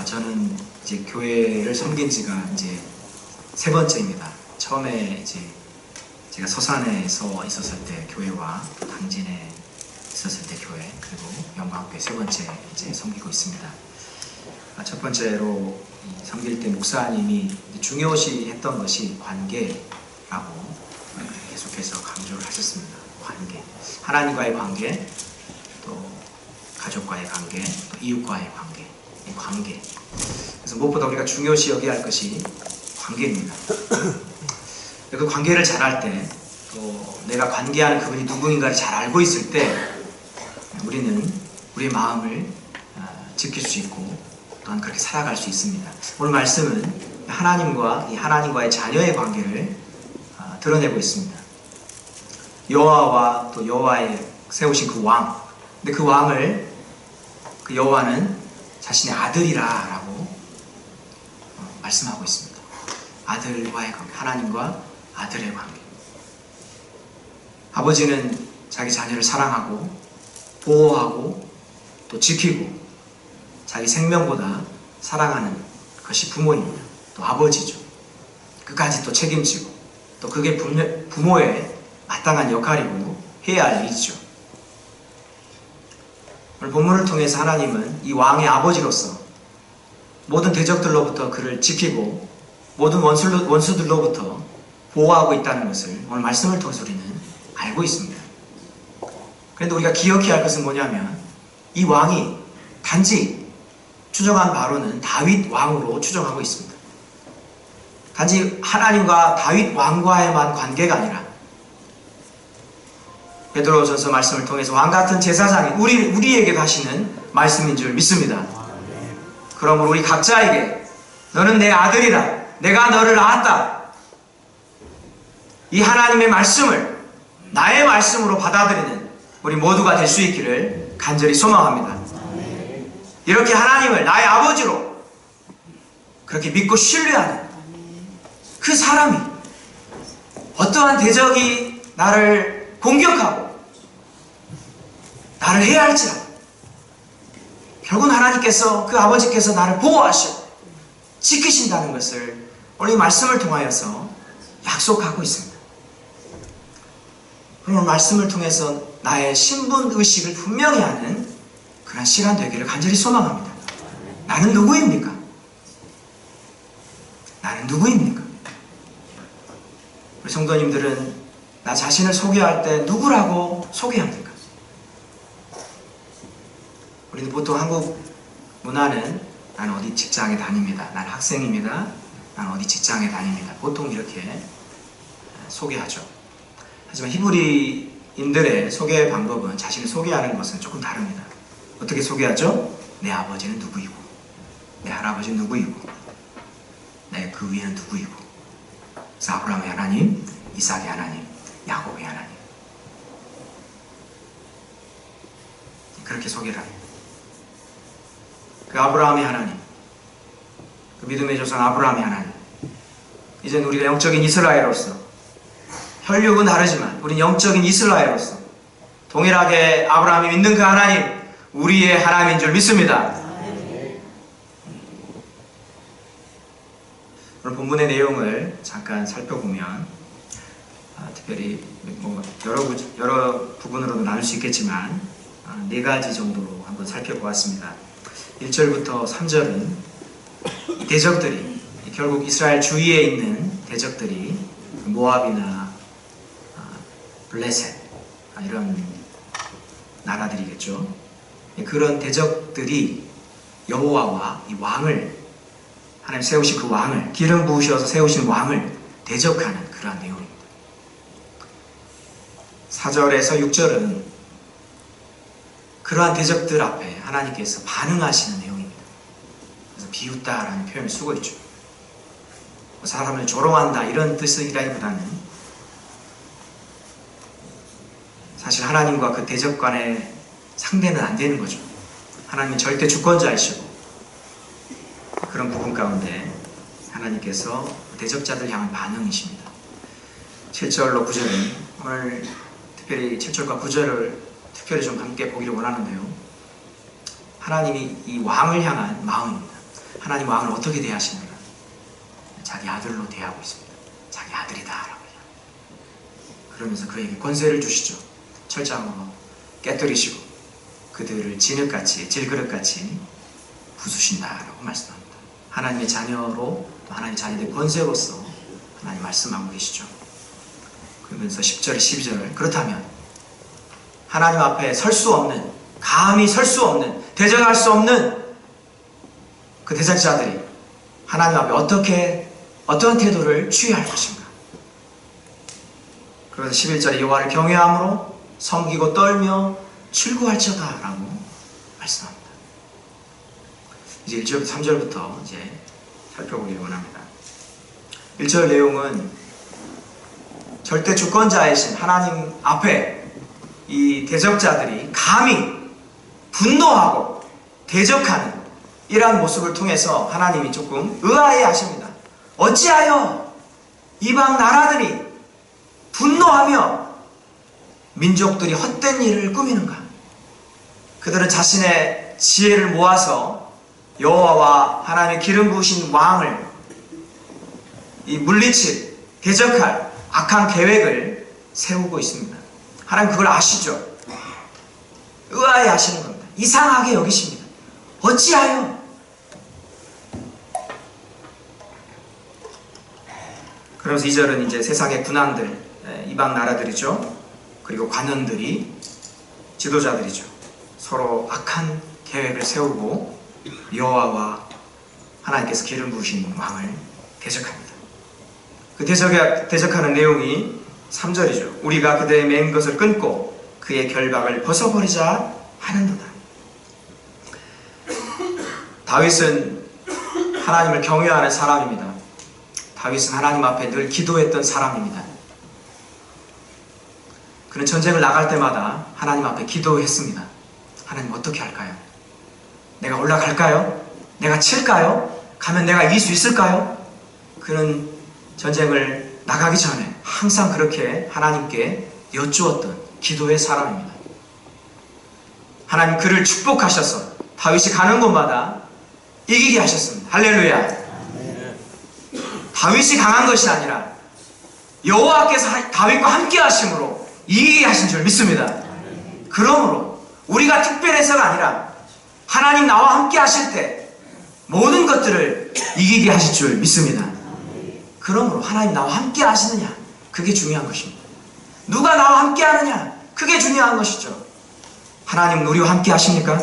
저는 이제 교회를 섬긴 지가 이제 3번째입니다. 처음에 이제 제가 서산에서 있었을 때 교회와 당진에 있었을 때 교회, 그리고 영광교회 3번째 이제 섬기고 있습니다. 첫 번째로 섬길 때 목사님이 중요시했던 것이 관계라고 계속해서 강조를 하셨습니다. 관계, 하나님과의 관계, 또 가족과의 관계, 또 이웃과의 관계, 이 관계. 그래서 무엇보다 우리가 중요시 여겨야 할 것이 관계입니다. 그 관계를 잘할 때, 또 내가 관계하는 그분이 누구인가를 잘 알고 있을 때 우리는 우리의 마음을 지킬 수 있고 또한 그렇게 살아갈 수 있습니다. 오늘 말씀은 하나님과의 자녀의 관계를 드러내고 있습니다. 여호와와 또 여호와의 세우신 그 왕, 근데 그 왕을 그 여호와는 자신의 아들이라고 말씀하고 있습니다. 아들과의 관계, 하나님과 아들의 관계. 아버지는 자기 자녀를 사랑하고 보호하고 또 지키고 자기 생명보다 사랑하는 것이 부모입니다. 또 아버지죠. 끝까지 또 책임지고 또 그게 부모의 마땅한 역할이고 해야 할 일이죠. 오늘 본문을 통해서 하나님은 이 왕의 아버지로서 모든 대적들로부터 그를 지키고 모든 원수들로부터 보호하고 있다는 것을 오늘 말씀을 통해서 우리는 알고 있습니다. 그런데 우리가 기억해야 할 것은 뭐냐면 이 왕이 단지 추정한 바로는 다윗 왕으로 추정하고 있습니다. 단지 하나님과 다윗 왕과의만 관계가 아니라 베드로전서 말씀을 통해서 왕같은 제사장이 우리에게도 하시는 말씀인 줄 믿습니다. 그러므로 우리 각자에게 너는 내 아들이다, 내가 너를 낳았다, 이 하나님의 말씀을 나의 말씀으로 받아들이는 우리 모두가 될 수 있기를 간절히 소망합니다. 이렇게 하나님을 나의 아버지로 그렇게 믿고 신뢰하는 그 사람이 어떠한 대적이 나를 공격하고 나를 해할지라도 결국은 하나님께서, 그 아버지께서 나를 보호하시고 지키신다는 것을 오늘 이 말씀을 통하여서 약속하고 있습니다. 오늘 말씀을 통해서 나의 신분의식을 분명히 하는 그런 시간 되기를 간절히 소망합니다. 나는 누구입니까? 나는 누구입니까? 우리 성도님들은 나 자신을 소개할 때 누구라고 소개합니까? 우리는 보통 한국 문화는 나는 어디 직장에 다닙니다, 나는 학생입니다, 나는 어디 직장에 다닙니다, 보통 이렇게 소개하죠. 하지만 히브리인들의 소개 방법은, 자신을 소개하는 것은 조금 다릅니다. 어떻게 소개하죠? 내 아버지는 누구이고, 내 할아버지는 누구이고, 내 그 위에는 누구이고, 그래서 아브라함의 하나님, 이삭의 하나님, 야곱의 하나님, 그렇게 소개를 합니다. 그 아브라함의 하나님, 그 믿음의 조상 아브라함의 하나님, 이제는 우리가 영적인 이스라엘로서, 혈육은 다르지만 우린 영적인 이스라엘로서 동일하게 아브라함이 믿는 그 하나님, 우리의 하나님인 줄 믿습니다. 오늘 본문의 내용을 잠깐 살펴보면 특별히 여러 부분으로도 나눌 수 있겠지만 4가지 정도로 한번 살펴보았습니다. 1절부터 3절은 대적들이, 결국 이스라엘 주위에 있는 대적들이 모압이나 블레셋 이런 나라들이겠죠. 그런 대적들이 여호와와 이 왕을, 하나님 세우신 그 왕을, 기름 부으셔서 세우신 왕을 대적하는 그러한 내용입니다. 4절에서 6절은 그러한 대적들 앞에 하나님께서 반응하시는 내용입니다. 그래서 비웃다라는 표현을 쓰고 있죠. 사람을 조롱한다 이런 뜻이라기보다는 사실 하나님과 그 대적 간의 상대는 안 되는 거죠. 하나님은 절대 주권자이시고 그런 부분 가운데 하나님께서 대적자들 향한 반응이십니다. 7절로 9절은 오늘 특별히 7절과 9절을 좀 함께 보기를 원하는데요. 하나님이 이 왕을 향한 마음입니다. 하나님 왕을 어떻게 대하시는가? 자기 아들로 대하고 있습니다. 자기 아들이다 라고. 그러면서 그에게 권세를 주시죠. 철장으로 깨뜨리시고 그들을 진흙같이 질그릇같이 부수신다라고 말씀합니다. 하나님의 자녀로 또 하나님의 자녀들의 권세로서 하나님 말씀하고 계시죠. 그러면서 10절, 12절 그렇다면 하나님 앞에 설 수 없는, 감히 설 수 없는, 대적할 수 없는 그 대적자들이 하나님 앞에 어떤 태도를 취할 것인가? 그래서 11절에 여호와를 경외함으로 섬기고 떨며 출구할지어다 라고 말씀합니다. 이제 1절부터 3절부터 이제 살펴보기를 원합니다. 1절 내용은 절대 주권자이신 하나님 앞에 이 대적자들이 감히 분노하고 대적하는 이러한 모습을 통해서 하나님이 조금 의아해 하십니다. 어찌하여 이방 나라들이 분노하며 민족들이 헛된 일을 꾸미는가? 그들은 자신의 지혜를 모아서 여호와와 하나님의 기름 부으신 왕을 이 물리칠, 대적할 악한 계획을 세우고 있습니다. 하나님 그걸 아시죠? 의아해 하시는 겁니다. 이상하게 여기십니다. 어찌하여? 그러면서 2절은 이제 세상의 군왕들, 이방 나라들이죠. 그리고 관원들이, 지도자들이죠. 서로 악한 계획을 세우고 여호와와 하나님께서 기름 부으신 왕을 대적합니다. 그 대적하는 내용이 3절이죠. 우리가 그대의 맨 것을 끊고 그의 결박을 벗어버리자 하는도다. 다윗은 하나님을 경외하는 사람입니다. 다윗은 하나님 앞에 늘 기도했던 사람입니다. 그는 전쟁을 나갈 때마다 하나님 앞에 기도했습니다. 하나님 어떻게 할까요? 내가 올라갈까요? 내가 칠까요? 가면 내가 이길 수 있을까요? 그는 전쟁을 나가기 전에 항상 그렇게 하나님께 여쭈었던 기도의 사람입니다. 하나님 그를 축복하셔서 다윗이 가는 곳마다 이기게 하셨습니다. 할렐루야. 다윗이 강한 것이 아니라 여호와께서 다윗과 함께 하심으로 이기게 하신 줄 믿습니다. 그러므로 우리가 특별해서가 아니라 하나님 나와 함께 하실 때 모든 것들을 이기게 하실 줄 믿습니다. 그러므로 하나님 나와 함께 하시느냐, 그게 중요한 것입니다. 누가 나와 함께 하느냐, 그게 중요한 것이죠. 하나님은 우리와 함께 하십니까?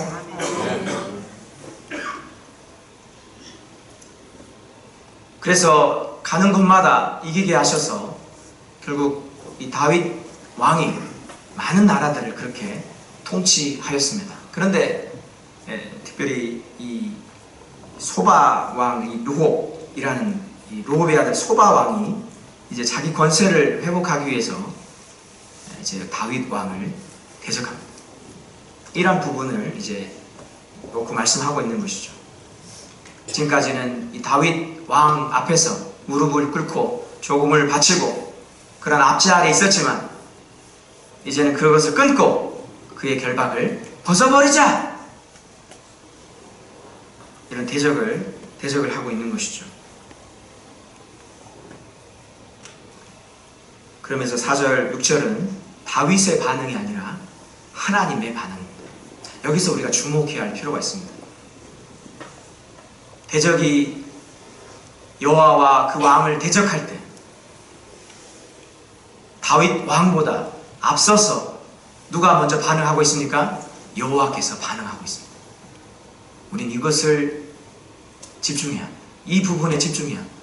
그래서 가는 곳마다 이기게 하셔서 결국 이 다윗 왕이 많은 나라들을 그렇게 통치하였습니다. 그런데 특별히 이 소바 왕, 이 르홉이라는 이 르홉의 아들 소바 왕이 이제 자기 권세를 회복하기 위해서 이제 다윗 왕을 대적합니다. 이런 부분을 이제 놓고 말씀하고 있는 것이죠. 지금까지는 이 다윗 왕 앞에서 무릎을 꿇고 조공을 바치고 그런 압제 아래 있었지만 이제는 그것을 끊고 그의 결박을 벗어버리자, 이런 대적을 하고 있는 것이죠. 그러면서 4절, 6절은 다윗의 반응이 아니라 하나님의 반응입니다. 여기서 우리가 주목해야 할 필요가 있습니다. 대적이 여호와와 그 왕을 대적할 때 다윗 왕보다 앞서서 누가 먼저 반응하고 있습니까? 여호와께서 반응하고 있습니다. 우린 이것을 집중해야 합니다. 이 부분에 집중해야 합니다.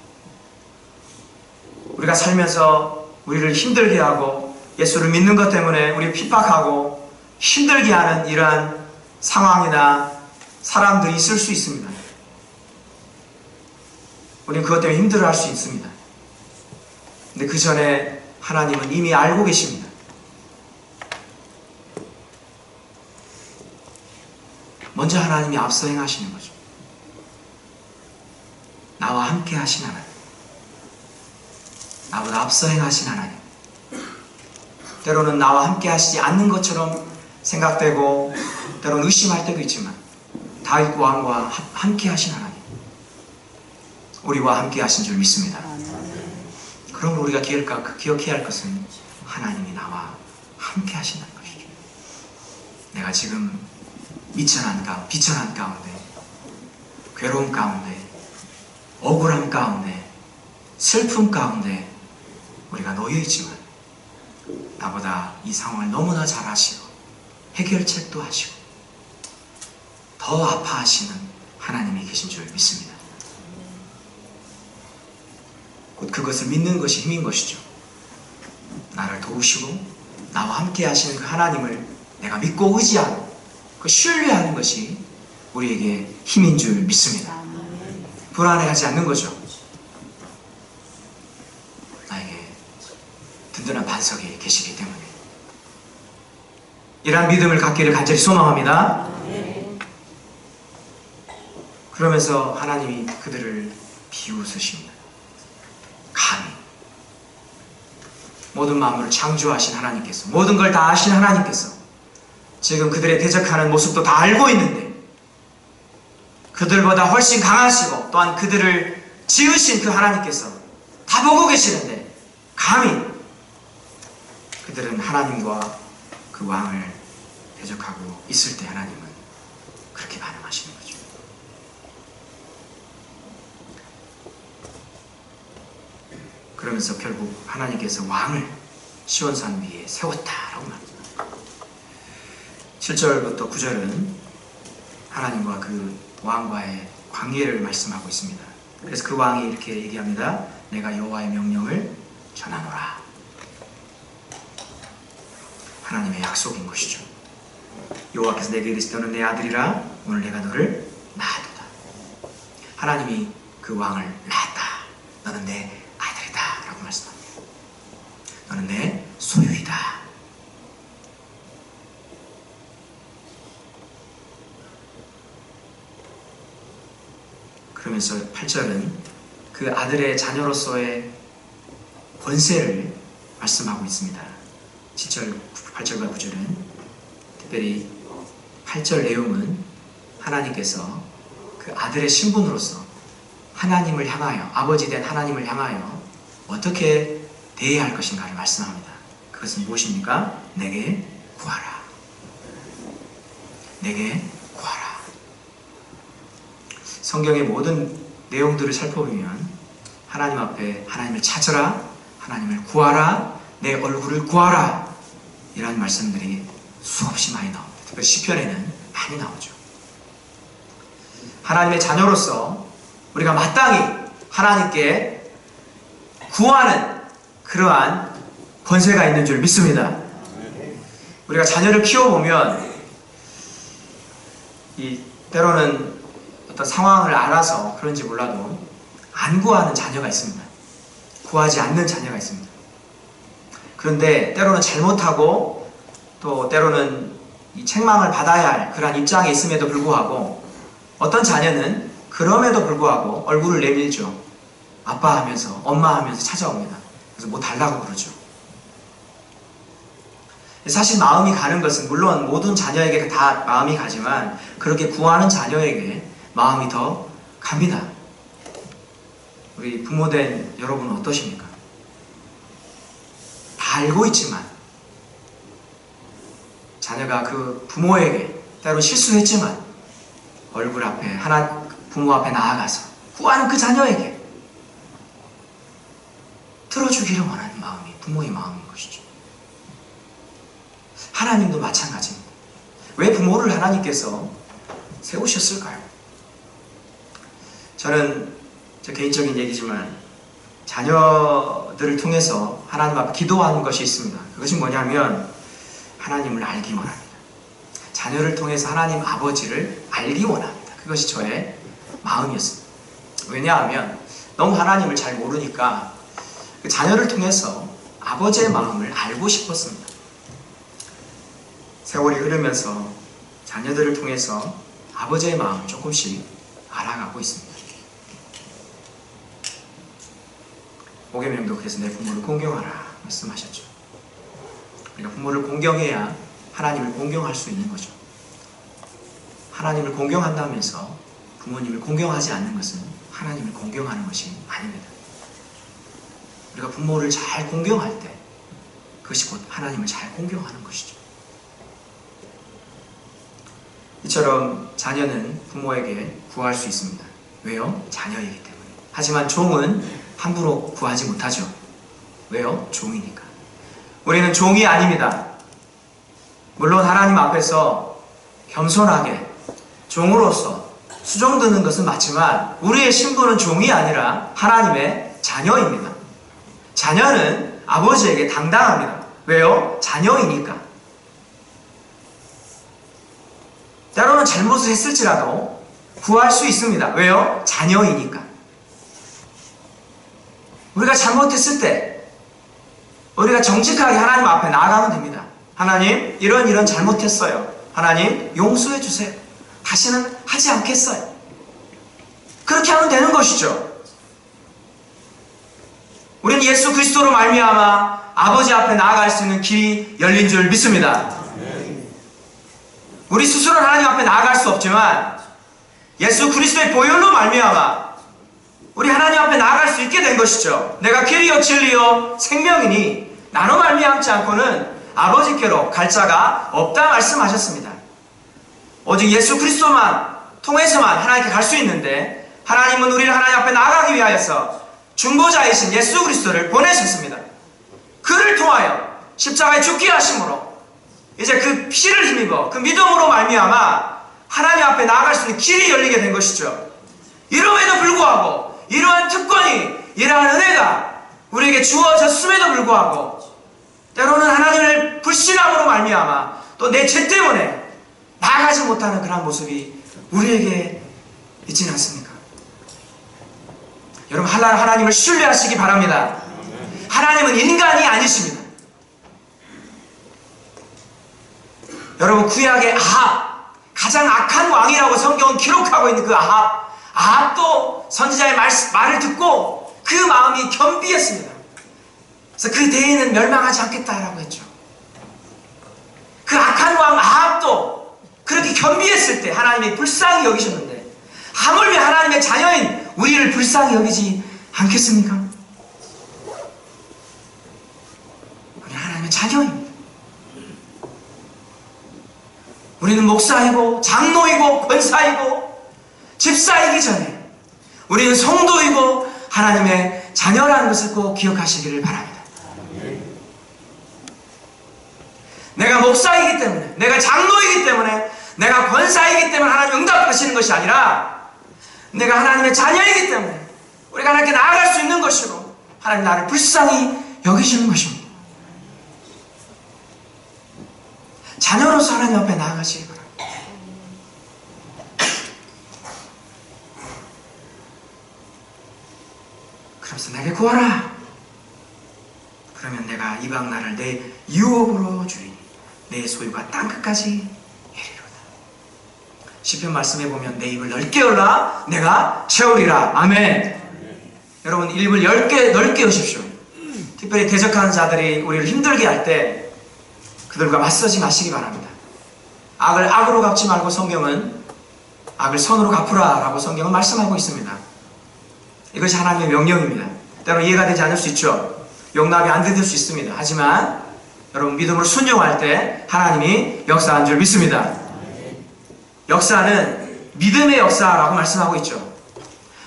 우리가 살면서 우리를 힘들게 하고 예수를 믿는 것 때문에 우리 핍박하고 힘들게 하는 이러한 상황이나 사람들이 있을 수 있습니다. 우리는 그것 때문에 힘들어할 수 있습니다. 근데 그 전에 하나님은 이미 알고 계십니다. 먼저 하나님이 앞서 행하시는 거죠. 나와 함께 하신 하나님, 나보다 앞서 행하신 하나님. 때로는 나와 함께 하시지 않는 것처럼 생각되고 때로는 의심할 때도 있지만 다윗 왕과 함께 하신 하나님, 우리와 함께 하신 줄 믿습니다. 그럼 우리가 기억해야 할 것은 하나님이 나와 함께 하신다는 것이죠. 내가 지금 비천한 가운데, 괴로움 가운데, 억울함 가운데, 슬픔 가운데 우리가 놓여있지만 나보다 이 상황을 너무나 잘 아시고 해결책도 하시고 더 아파하시는 하나님이 계신 줄 믿습니다. 곧 그것을 믿는 것이 힘인 것이죠. 나를 도우시고 나와 함께 하시는 그 하나님을 내가 믿고 의지하고 그 신뢰하는 것이 우리에게 힘인 줄 믿습니다. 불안해하지 않는 거죠. 나에게 든든한 반석이 계시기 때문에 이러한 믿음을 갖기를 간절히 소망합니다. 그러면서 하나님이 그들을 비웃으십니다. 감히 모든 만물을 창조하신 하나님께서, 모든 걸 다 아신 하나님께서 지금 그들의 대적하는 모습도 다 알고 있는데 그들보다 훨씬 강하시고 또한 그들을 지으신 그 하나님께서 다 보고 계시는데 감히 그들은 하나님과 그 왕을 대적하고 있을 때 하나님은 그렇게 반응하시는 거죠. 그러면서 결국 하나님께서 왕을 시온산 위에 세웠다라고 말합니다. 7절부터 9절은 하나님과 그 왕과의 관계를 말씀하고 있습니다. 그래서 그 왕이 이렇게 얘기합니다. 내가 여호와의 명령을 전하노라. 하나님의 약속인 것이죠. 여호와께서 내게 이르시되 너는 내 아들이라 오늘 내가 너를 낳았도다. 하나님이 그 왕을 낳았다. 너는 내 아들이다 라고 말씀합니다. 너는 내 소유이다. 그러면서 8절은 그 아들의 자녀로서의 권세를 말씀하고 있습니다. 7절, 8절과 9절은 특별히 8절 내용은 하나님께서 그 아들의 신분으로서 하나님을 향하여, 아버지 된 하나님을 향하여 어떻게 대해야 할 것인가를 말씀합니다. 그것은 무엇입니까? 내게 구하라. 내게 구하라. 성경의 모든 내용들을 살펴보면 하나님 앞에 하나님을 찾으라, 하나님을 구하라, 내 얼굴을 구하라 이라는 말씀들이 수없이 많이 나옵니다. 특별히 시편에는 많이 나오죠. 하나님의 자녀로서 우리가 마땅히 하나님께 구하는 그러한 권세가 있는 줄 믿습니다. 우리가 자녀를 키워보면 때로는 어떤 상황을 알아서 그런지 몰라도 안 구하는 자녀가 있습니다. 구하지 않는 자녀가 있습니다. 그런데 때로는 잘못하고 또 때로는 이 책망을 받아야 할 그러한 입장에 있음에도 불구하고 어떤 자녀는 그럼에도 불구하고 얼굴을 내밀죠. 아빠 하면서 엄마 하면서 찾아옵니다. 그래서 뭐 달라고 그러죠. 사실 마음이 가는 것은 물론 모든 자녀에게 다 마음이 가지만 그렇게 구하는 자녀에게 마음이 더 갑니다. 우리 부모된 여러분은 어떠십니까? 다 알고 있지만 자녀가 그 부모에게 때로 실수했지만 얼굴 앞에 부모 앞에 나아가서 구하는 그 자녀에게 들어주기를 원하는 마음이 부모의 마음인 것이죠. 하나님도 마찬가지입니다. 왜 부모를 하나님께서 세우셨을까요? 저는 제 개인적인 얘기지만 자녀들을 통해서 하나님 앞에 기도하는 것이 있습니다. 그것이 뭐냐면 하나님을 알기 원합니다. 자녀를 통해서 하나님 아버지를 알기 원합니다. 그것이 저의 마음이었습니다. 왜냐하면 너무 하나님을 잘 모르니까 그 자녀를 통해서 아버지의 마음을 알고 싶었습니다. 세월이 흐르면서 자녀들을 통해서 아버지의 마음을 조금씩 알아가고 있습니다. 오계명도 그래서 내 부모를 공경하라 말씀하셨죠. 우리가 부모를 공경해야 하나님을 공경할 수 있는 거죠. 하나님을 공경한다면서 부모님을 공경하지 않는 것은 하나님을 공경하는 것이 아닙니다. 우리가 부모를 잘 공경할 때 그것이 곧 하나님을 잘 공경하는 것이죠. 이처럼 자녀는 부모에게 구할 수 있습니다. 왜요? 자녀이기 때문에. 하지만 종은 함부로 구하지 못하죠. 왜요? 종이니까. 우리는 종이 아닙니다. 물론 하나님 앞에서 겸손하게 종으로서 수종드는 것은 맞지만 우리의 신분은 종이 아니라 하나님의 자녀입니다. 자녀는 아버지에게 당당합니다. 왜요? 자녀이니까. 때로는 잘못을 했을지라도 구할 수 있습니다. 왜요? 자녀이니까. 우리가 잘못했을 때 우리가 정직하게 하나님 앞에 나아가면 됩니다. 하나님, 이런 잘못했어요. 하나님, 용서해 주세요. 다시는 하지 않겠어요. 그렇게 하면 되는 것이죠. 우리는 예수 그리스도로 말미암아 아버지 앞에 나아갈 수 있는 길이 열린 줄 믿습니다. 우리 스스로는 하나님 앞에 나아갈 수 없지만 예수 그리스도의 보혈로 말미암아 우리 하나님 앞에 나아갈 수 있게 된 것이죠. 내가 길이요 진리요 생명이니 나로 말미암지 않고는 아버지께로 갈 자가 없다 말씀하셨습니다. 오직 예수 그리스도만 통해서만 하나님께 갈 수 있는데 하나님은 우리를 하나님 앞에 나아가기 위하여서 중보자이신 예수 그리스도를 보내셨습니다. 그를 통하여 십자가에 죽게 하심으로 이제 그 피를 힘입어 그 믿음으로 말미암아 하나님 앞에 나아갈 수 있는 길이 열리게 된 것이죠. 이러함에도 불구하고 이러한 특권이, 이러한 은혜가 우리에게 주어졌음에도 불구하고 때로는 하나님을 불신함으로 말미암아 또 내 죄 때문에 나아가지 못하는 그런 모습이 우리에게 있지는 않습니까? 여러분, 하나님을 신뢰하시기 바랍니다. 하나님은 인간이 아니십니다. 여러분, 구약의 아합, 가장 악한 왕이라고 성경은 기록하고 있는 그 아합도 선지자의 말을 듣고 그 마음이 겸비했습니다. 그래서 그 대의는 멸망하지 않겠다라고 했죠. 그 악한 왕 아합도 그렇게 겸비했을 때 하나님이 불쌍히 여기셨는데 하물며 하나님의 자녀인 우리를 불쌍히 여기지 않겠습니까? 우리 하나님의 자녀입니다. 우리는 목사이고 장로이고 권사이고 집사이기 전에 우리는 성도이고 하나님의 자녀라는 것을 꼭 기억하시기를 바랍니다. 내가 목사이기 때문에, 내가 장로이기 때문에, 내가 권사이기 때문에 하나님 응답하시는 것이 아니라 내가 하나님의 자녀이기 때문에 우리가 하나님께 나아갈 수 있는 것이고 하나님 나를 불쌍히 여기시는 것입니다. 자녀로서 하나님 앞에 나아가시기 바랍니다. 그러면서 내게 구하라. 그러면 내가 이방 나라를 내 유업으로 주리니 내 소유가 땅끝까지 이르리로다. 시편 말씀에 보면 내 입을 넓게 열라 내가 채우리라. 아멘. 여러분, 입을 넓게 여십시오. 특별히 대적하는 자들이 우리를 힘들게 할 때 그들과 맞서지 마시기 바랍니다. 악을 악으로 갚지 말고 성경은 악을 선으로 갚으라 라고 성경은 말씀하고 있습니다. 이것이 하나님의 명령입니다. 때로는 이해가 되지 않을 수 있죠. 용납이 안 될 수 있습니다. 하지만 여러분, 믿음으로 순종할 때 하나님이 역사한 줄 믿습니다. 역사는 믿음의 역사라고 말씀하고 있죠.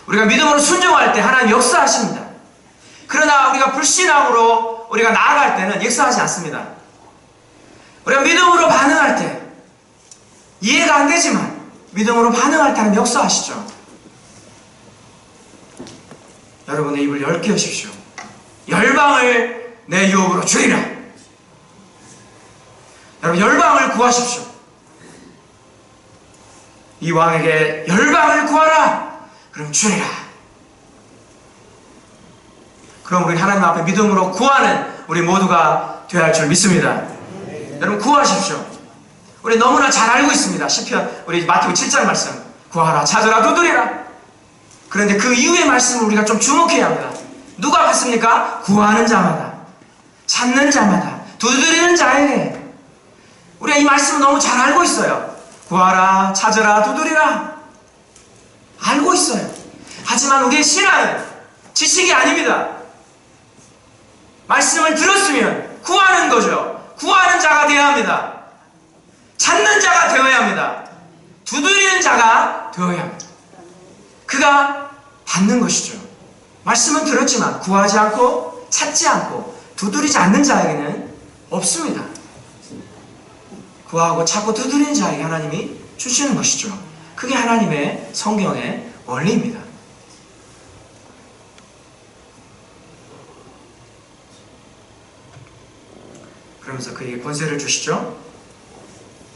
우리가 믿음으로 순종할 때 하나님 역사하십니다. 그러나 우리가 불신앙으로 우리가 나아갈 때는 역사하지 않습니다. 우리가 믿음으로 반응할 때 이해가 안 되지만 믿음으로 반응할 때 하나님 역사하시죠. 여러분의 입을 열게 하십시오. 열방을 내 유업으로 주리라. 여러분, 열방을 구하십시오. 이 왕에게 열방을 구하라. 그럼 주리라. 그럼 우리 하나님 앞에 믿음으로 구하는 우리 모두가 되어야 할 줄 믿습니다. 여러분, 구하십시오. 우리 너무나 잘 알고 있습니다. 시편 우리 마태복음 7장 말씀, 구하라 찾으라 두드리라. 그런데 그 이후의 말씀을 우리가 좀 주목해야 합니다. 누가 받습니까? 구하는 자마다, 찾는 자마다, 두드리는 자에게. 우리가 이 말씀을 너무 잘 알고 있어요. 구하라 찾으라 두드리라 알고 있어요. 하지만 우리의 신앙은 지식이 아닙니다. 말씀을 들었으면 구하는 거죠. 구하는 자가 되어야 합니다. 찾는 자가 되어야 합니다. 두드리는 자가 되어야 합니다. 그가 받는 것이죠. 말씀은 들었지만 구하지 않고 찾지 않고 두드리지 않는 자에게는 없습니다. 구하고 찾고 두드리는 자에게 하나님이 주시는 것이죠. 그게 하나님의 성경의 원리입니다. 그러면서 그에게 권세를 주시죠.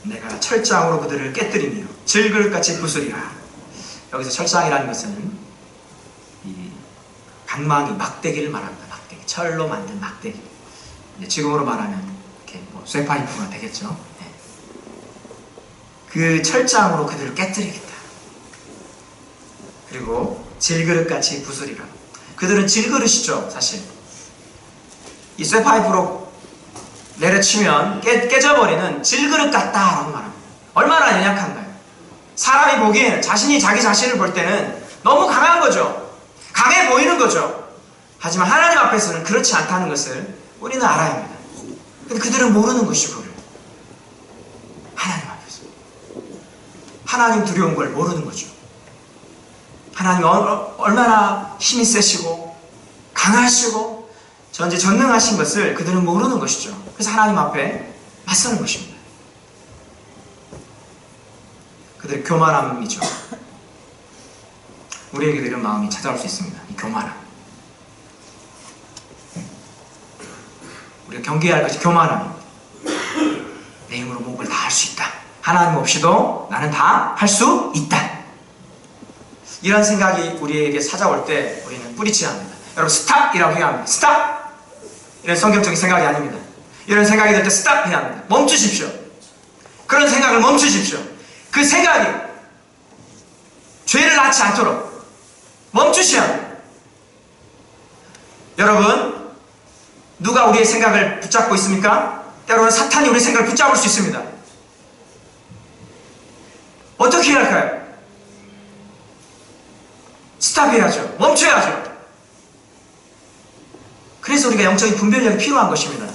내가 철장으로 그들을 깨뜨리며 질그릇같이 부수리라. 여기서 철장이라는 것은 이 방망이, 막대기를 말합니다. 막대기, 철로 만든 막대기. 지금으로 말하면 이렇게 뭐 쇠파이프가 되겠죠. 네. 그 철장으로 그들을 깨뜨리겠다. 그리고 질그릇같이 부수리라. 그들은 질그릇이죠, 사실. 이 쇠파이프로 내려치면 깨져버리는 질그릇 같다라고 말합니다. 얼마나 연약한가요? 사람이 보기에는 자신이 자기 자신을 볼 때는 너무 강한 거죠. 강해 보이는 거죠. 하지만 하나님 앞에서는 그렇지 않다는 것을 우리는 알아야 합니다. 근데 그들은 모르는 것이고, 그걸 하나님 앞에서 하나님 두려운 걸 모르는 거죠. 하나님 얼마나 힘이 세시고 강하시고 전지전능하신 것을 그들은 모르는 것이죠. 그래서 하나님 앞에 맞서는 것입니다. 그들의 교만함이죠. 우리에게도 이런 마음이 찾아올 수 있습니다. 이 교만함. 우리가 경계해야 할 것이 교만함입니다. 내 힘으로 모든 걸 다 할 수 있다. 하나님 없이도 나는 다 할 수 있다. 이런 생각이 우리에게 찾아올 때 우리는 뿌리쳐야 합니다. 여러분, 스탑이라고 해야 합니다. 스탑! 이런 성경적인 생각이 아닙니다. 이런 생각이 들 때 스탑 해야 합니다. 멈추십시오. 그런 생각을 멈추십시오. 그 생각이 죄를 낳지 않도록 멈추셔야 합니다. 여러분, 누가 우리의 생각을 붙잡고 있습니까? 때로는 사탄이 우리의 생각을 붙잡을 수 있습니다. 어떻게 해야 할까요? 스탑해야죠. 멈춰야죠. 그래서 우리가 영적인 분별력이 필요한 것입니다.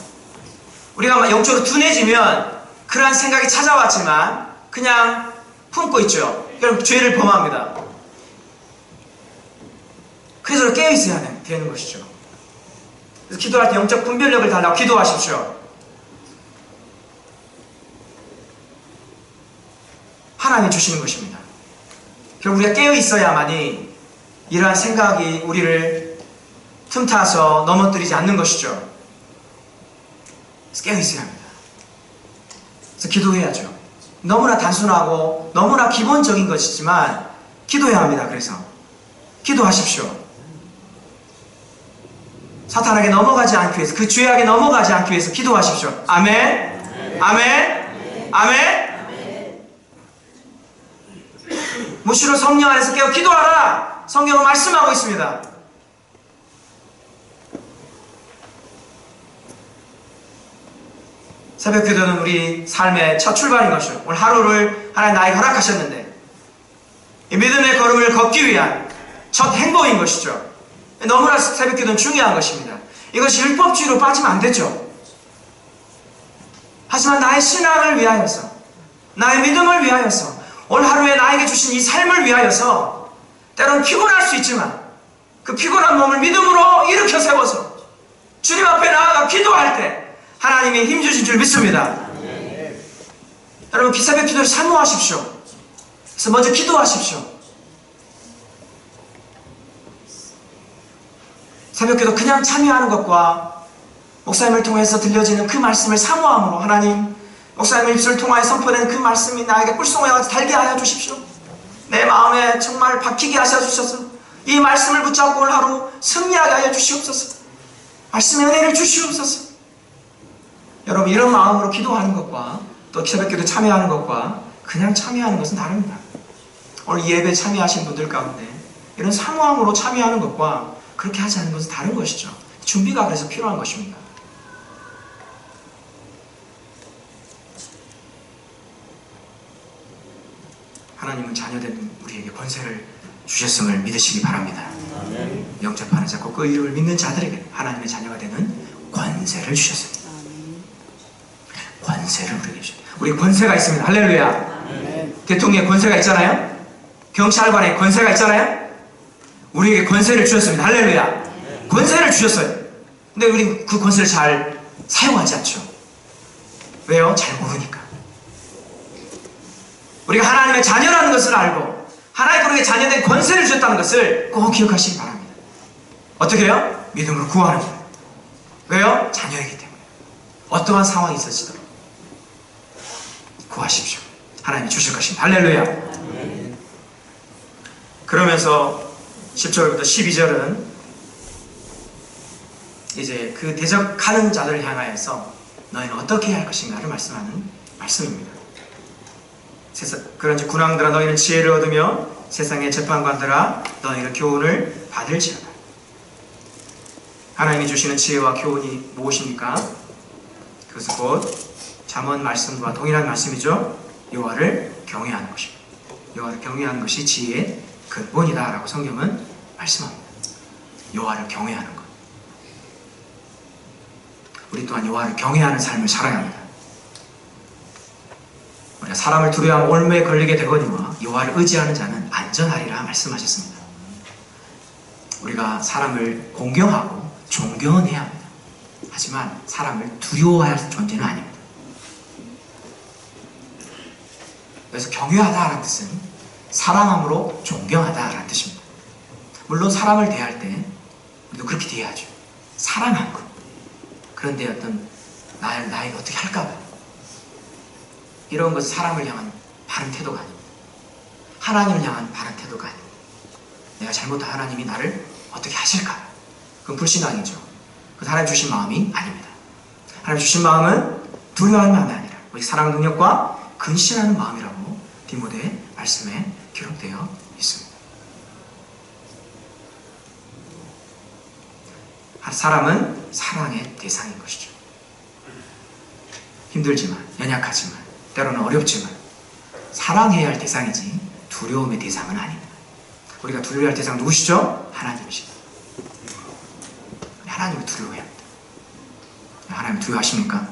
우리가 영적으로 둔해지면 그러한 생각이 찾아왔지만 그냥 품고 있죠. 그럼 죄를 범합니다. 그래서 깨어있어야 되는 것이죠. 그래서 기도할 때 영적 분별력을 달라고 기도하십시오. 하나님이 주시는 것입니다. 결국 우리가 깨어있어야만이 이러한 생각이 우리를 틈타서 넘어뜨리지 않는 것이죠. 그래서 깨어있어야 합니다. 그래서 기도해야죠. 너무나 단순하고 너무나 기본적인 것이지만 기도해야 합니다. 그래서 기도하십시오. 사탄에게 넘어가지 않기 위해서, 그 죄악에 넘어가지 않기 위해서 기도하십시오. 아멘. 아멘. 아멘. 무시로 성령 안에서 깨어 기도하라. 성경은 말씀하고 있습니다. 새벽 기도는 우리 삶의 첫 출발인 것이죠. 오늘 하루를 하나님 나에게 허락하셨는데 이 믿음의 걸음을 걷기 위한 첫 행보인 것이죠. 너무나 새벽 기도는 중요한 것입니다. 이것이 율법주의로 빠지면 안 되죠. 하지만 나의 신앙을 위하여서, 나의 믿음을 위하여서, 오늘 하루에 나에게 주신 이 삶을 위하여서 때로는 피곤할 수 있지만 그 피곤한 몸을 믿음으로 일으켜 세워서 주님 앞에 나아가 기도할 때 하나님이 힘주신 줄 믿습니다. 여러분, 새벽 기도를 사모하십시오. 그래서 먼저 기도하십시오. 새벽 기도 그냥 참여하는 것과 목사님을 통해서 들려지는 그 말씀을 사모함으로 하나님, 목사님의 입술을 통하여 선포되는 그 말씀이 나에게 꿀송이와 같이 달게 하여 주십시오. 내 마음에 정말 박히게 하셔 주셔서 이 말씀을 붙잡고 오늘 하루 승리하게 하여 주시옵소서. 말씀의 은혜를 주시옵소서. 여러분, 이런 마음으로 기도하는 것과 또 새벽 기도 참여하는 것과 그냥 참여하는 것은 다릅니다. 오늘 예배 참여하신 분들 가운데 이런 사모함으로 참여하는 것과 그렇게 하지 않는 것은 다른 것이죠. 준비가 그래서 필요한 것입니다. 하나님은 자녀된 우리에게 권세를 주셨음을 믿으시기 바랍니다. 영접하는 자, 그 이름을 믿는 자들에게 하나님의 자녀가 되는 권세를 주셨습니다. 권세를 우리에게 주셨습니다. 우리 권세가 있습니다. 할렐루야. 대통령의 권세가 있잖아요. 경찰관의 권세가 있잖아요. 우리에게 권세를 주셨습니다. 할렐루야. 권세를 주셨어요. 근데 우리 그 권세를 잘 사용하지 않죠. 왜요? 잘 모르니까. 우리가 하나님의 자녀라는 것을 알고 하나님 우리에게 자녀된 권세를 주셨다는 것을 꼭 기억하시기 바랍니다. 어떻게 해요? 믿음으로 구하는 거예요. 왜요? 자녀이기 때문에. 어떠한 상황이 있을지도 구하십시오. 하나님이 주실 것입니다. 할렐루야. 그러면서 10절부터 12절은 이제 그 대적하는 자들을 향하여서 너희는 어떻게 해야 할 것인가를 말씀하는 말씀입니다. 그런즉 군왕들아 너희는 지혜를 얻으며 세상의 재판관들아 너희는 교훈을 받을지어다. 하나님이 주시는 지혜와 교훈이 무엇입니까? 그것은 곧 잠언 말씀과 동일한 말씀이죠. 여호와를 경외하는 것입니다. 여호와를 경외하는 것이 지혜의 근본이다 라고 성경은 말씀합니다. 여호와를 경외하는 것. 우리 또한 여호와를 경외하는 삶을 살아야 합니다. 우리가 사람을 두려워하면 올무에 걸리게 되거니와 여호와를 의지하는 자는 안전하리라 말씀하셨습니다. 우리가 사람을 공경하고 존경은 해야 합니다. 하지만 사람을 두려워할 존재는 아닙니다. 그래서 경외하다라는 뜻은 사랑함으로 존경하다라는 뜻입니다. 물론 사람을 대할 때 우리도 그렇게 대해야죠. 사랑하는 것. 그런데 어떤 나에게 어떻게 할까봐 이런 것은 사람을 향한 바른 태도가 아닙니다. 하나님을 향한 바른 태도가 아닙니다. 내가 잘못한 하나님이 나를 어떻게 하실까? 그건 불신앙이죠. 그건 하나님 주신 마음이 아닙니다. 하나님 주신 마음은 두려워하는 마음이 아니라 우리 사랑 능력과 근신하는 마음이라고 디모데 말씀에 기록되어 있습니다. 사람은 사랑의 대상인 것이죠. 힘들지만, 연약하지만, 때로는 어렵지만 사랑해야 할 대상이지 두려움의 대상은 아닙니다. 우리가 두려워할 대상 누구시죠? 하나님이십니다. 하나님을 두려워해야 합니다. 하나님 두려워하십니까?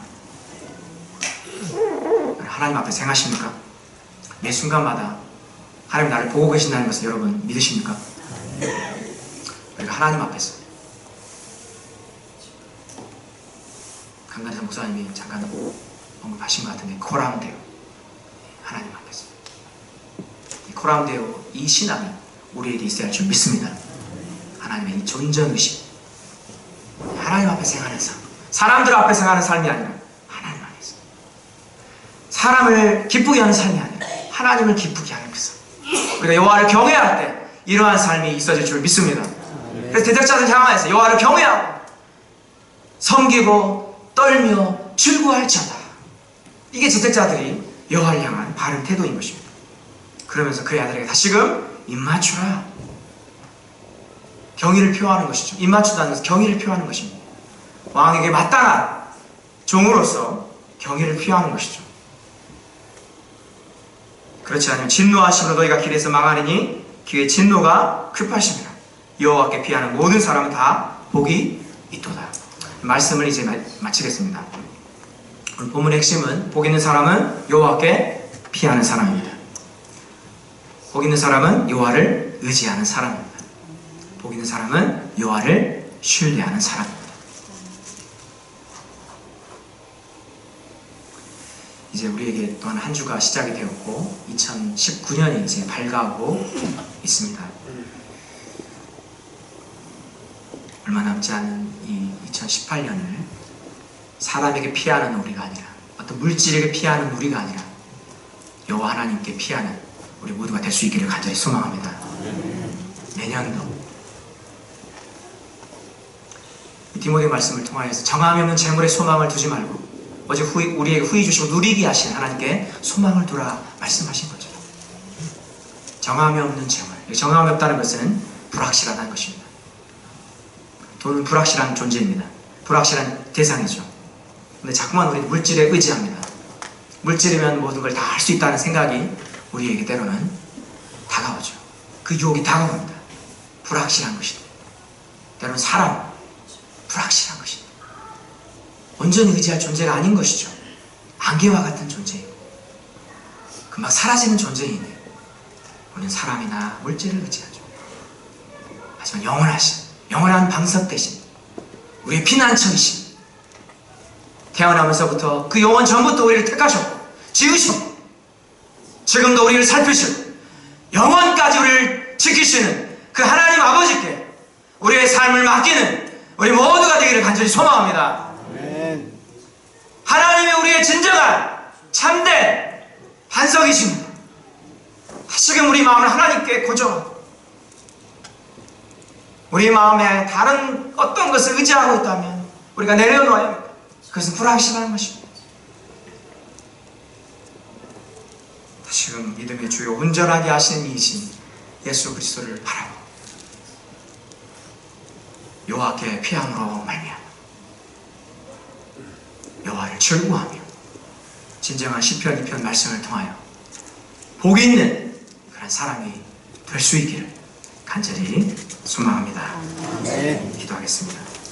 하나님 앞에 생하십니까? 매 순간마다 하나님 나를 보고 계신다는 것을 여러분 믿으십니까? 우리가 하나님 앞에서 강단에서 목사님이 잠깐 언급하신 것 같은데 코라운데요. 하나님 앞에서 이 코라운데요, 이 신앙이 우리에게 있어야 할 줄 믿습니다. 하나님의 이 존전의식, 하나님 앞에 생하는 삶, 사람들 앞에 생하는 삶이 아니라 하나님 안에서 사람을 기쁘게 하는 삶이 아니라 하나님을 기쁘게 하는 그 삶. 우리가 여호와를 경외할 때 이러한 삶이 있어질 줄 믿습니다. 그래서 대적자들 향하여서 여호와를 경외하고 섬기고 떨며 즐거워할지어다. 이게 대적자들이 여호와를 향한 바른 태도인 것입니다. 그러면서 그의 아들에게 다시금 입맞추라. 경의를 표하는 것이죠. 입맞추다는 것은 경의를 표하는 것입니다. 왕에게 마땅한 종으로서 경의를 표하는 것이죠. 그렇지 않으면 진노하심으로 너희가 길에서 망하리니 그의 진노가 급하심이라. 여호와께 피하는 모든 사람은 다 복이 있도다. 말씀을 이제 마치겠습니다. 오늘 본문의 핵심은 복 있는 사람은 여호와께 피하는 사람입니다. 복 있는 사람은 여호와를 의지하는 사람입니다. 복 있는 사람은 여호와를 신뢰하는 사람입니다. 이제 우리에게 또한 한 주가 시작이 되었고 2019년이 이제 밝아오고 있습니다. 얼마 남지 않은 이 2018년을 사람에게 피하는 우리가 아니라 어떤 물질에게 피하는 우리가 아니라 여호와 하나님께 피하는 우리 모두가 될 수 있기를 간절히 소망합니다. 내년도 디모데 말씀을 통하여서 정함이 없는 재물에 소망을 두지 말고 어제 우리에게 후히 주시고 누리게 하신 하나님께 소망을 두라 말씀하신 거죠. 정함이 없는 재물. 정함이 없다는 것은 불확실하다는 것입니다. 돈은 불확실한 존재입니다. 불확실한 대상이죠. 근데 자꾸만 우리 물질에 의지합니다. 물질이면 모든 걸 다 할 수 있다는 생각이 우리에게 때로는 다가오죠. 그 유혹이 다가옵니다. 불확실한 것입니다. 때로는 사람, 불확실한 것입니다. 온전히 의지할 존재가 아닌 것이죠. 안개와 같은 존재이고 금방 사라지는 존재인데 우리는 사람이나 물질을 의지하죠. 하지만 영원하신, 영원한 방석 대신 우리의 피난처이신, 태어나면서부터 그 영원 전부터 우리를 택하셨고 지으셨고 지금도 우리를 살피시고 영원까지 우리를 지키시는 그 하나님 아버지께 우리의 삶을 맡기는 우리 모두가 되기를 간절히 소망합니다. 하나님이 우리의 진정한 참된 반석이십니다. 다시금 우리 마음을 하나님께 고정하고 우리 마음에 다른 어떤 것을 의지하고 있다면 우리가 내려놓아야 합니다. 그것은 불확실한 것입니다. 다시금 믿음의 주요 온전하게 하시는 이이신 예수 그리스도를 바라보고 여호와께 피함으로 말미암아 여호와를 즐거워하며 진정한 시편 2편 말씀을 통하여 복 있는 그런 사람이 될 수 있기를 간절히 소망합니다. 기도하겠습니다.